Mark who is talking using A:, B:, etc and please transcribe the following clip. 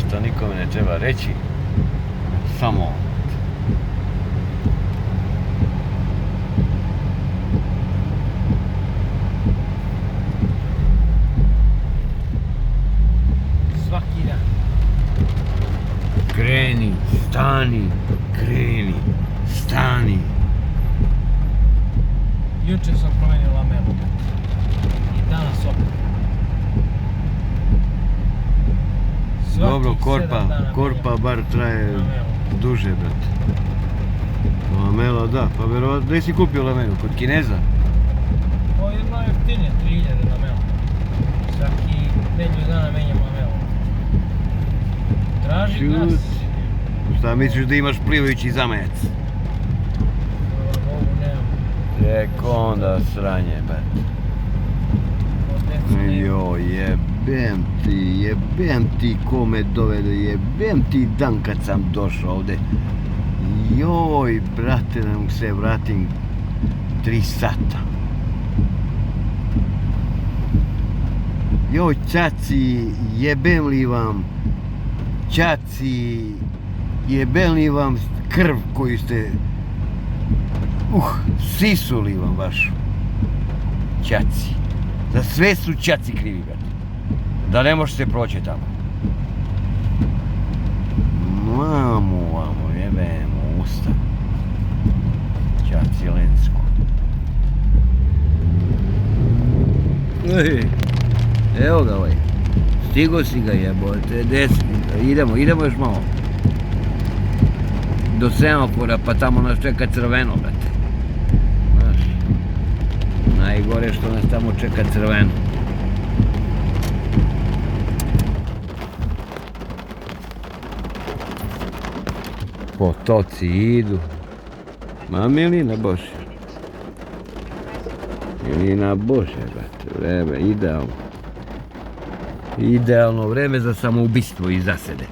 A: što nikome ne treba reći, samo
B: Svaki dan.
A: kreni, stani.
B: Juče sam promenio lamelu. I danas opet. Svakih
A: Dobro,
B: 7 dana
A: korpa
B: menjam
A: bar traje
B: lamelu.
A: duže, brate. Lamela, da, pa verovatno, gdje si kupio lamelu? Kod Kineza?
B: Ovo je najjeftinije, 3000 lamela. Svaki 5 dana menjam lamelu. Traži gas.
A: Šta misliš da imaš plivajući zamajac?
B: Hvala Bogu, nemam.
A: Reko onda sranje, brate.
B: Od deca nemam.
A: Joj, jebem ti ko me dovede, jebem ti dan kad sam došao ovdje. Joj, brate, da mu se vratim 3 sata. Joj, čaci, jebem li vam, čaci, jebem li vam krv koju ste, sisuli vam vašu, čaci. Za sve su čaci krivi, brate. Da ne možete proći tamo. Mamu, jebemo usta. Čaci Lensko. Evo ga ovaj. Stigo si ga jebote. Idemo još malo. Do semafora, pa tamo nas čeka crveno, brate. Znaš, najgore što nas tamo čeka crveno. Potoci idu. Ma Milina Bože. Milina Bože, brate. Vreme, idealno. Idealno vreme za samoubistvo i zasede.